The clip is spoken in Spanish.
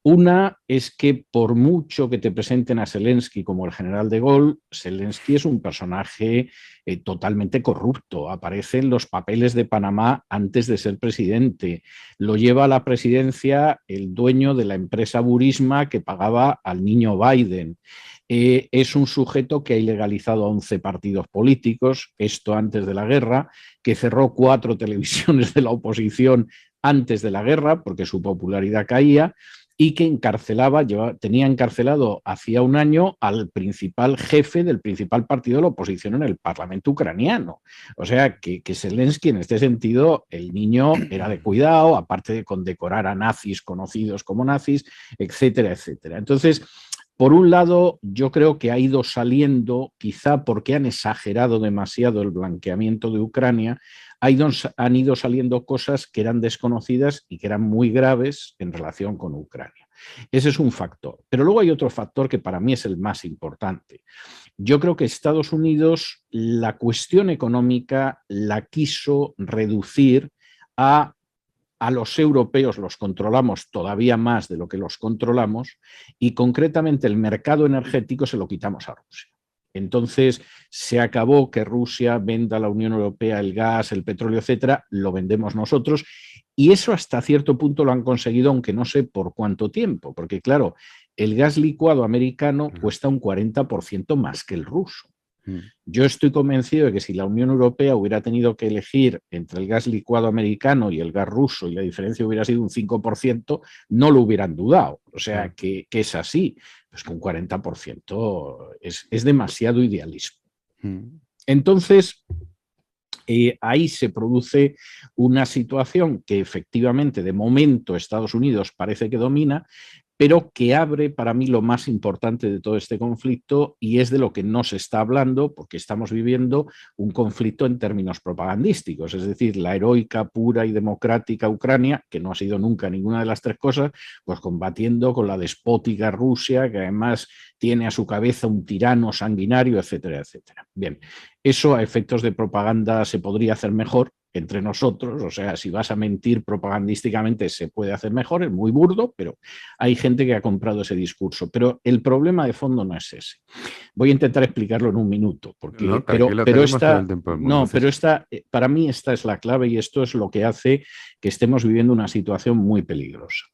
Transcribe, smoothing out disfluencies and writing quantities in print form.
Una es que por mucho que te presenten a Zelensky como el general de Gaulle, Zelensky es un personaje totalmente corrupto. Aparece en los papeles de Panamá antes de ser presidente. Lo lleva a la presidencia el dueño de la empresa Burisma que pagaba al niño Biden. Es un sujeto que ha ilegalizado a 11 partidos políticos, esto antes de la guerra, que cerró 4 televisiones de la oposición antes de la guerra porque su popularidad caía, y que tenía encarcelado hacía un año al principal jefe del principal partido de la oposición en el Parlamento ucraniano. O sea, que Zelensky, en este sentido, el niño era de cuidado, aparte de condecorar a nazis conocidos como nazis, etcétera, etcétera. Entonces, por un lado, yo creo que ha ido saliendo, quizá porque han exagerado demasiado el blanqueamiento de Ucrania, han ido saliendo cosas que eran desconocidas y que eran muy graves en relación con Ucrania. Ese es un factor. Pero luego hay otro factor que para mí es el más importante. Yo creo que Estados Unidos la cuestión económica la quiso reducir a los europeos los controlamos todavía más de lo que los controlamos y concretamente el mercado energético se lo quitamos a Rusia. Entonces se acabó que Rusia venda a la Unión Europea el gas, el petróleo, etcétera, lo vendemos nosotros y eso hasta cierto punto lo han conseguido, aunque no sé por cuánto tiempo, porque claro, el gas licuado americano cuesta un 40% más que el ruso. Yo estoy convencido de que si la Unión Europea hubiera tenido que elegir entre el gas licuado americano y el gas ruso y la diferencia hubiera sido un 5%, no lo hubieran dudado. O sea, que es así. Pues que un 40% es demasiado idealismo. Entonces, ahí se produce una situación que efectivamente de momento Estados Unidos parece que domina, pero que abre para mí lo más importante de todo este conflicto y es de lo que no se está hablando porque estamos viviendo un conflicto en términos propagandísticos, es decir, la heroica, pura y democrática Ucrania, que no ha sido nunca ninguna de las tres cosas, pues combatiendo con la despótica Rusia, que además tiene a su cabeza un tirano sanguinario, etcétera, etcétera. Bien, eso a efectos de propaganda se podría hacer mejor entre nosotros, o sea, si vas a mentir propagandísticamente se puede hacer mejor, es muy burdo, pero hay gente que ha comprado ese discurso. Pero el problema de fondo no es ese. Voy a intentar explicarlo en un minuto, porque, No, tranquilo, tenemos todo el tiempo del mundo. no, pero para mí esta es la clave y esto es lo que hace que estemos viviendo una situación muy peligrosa.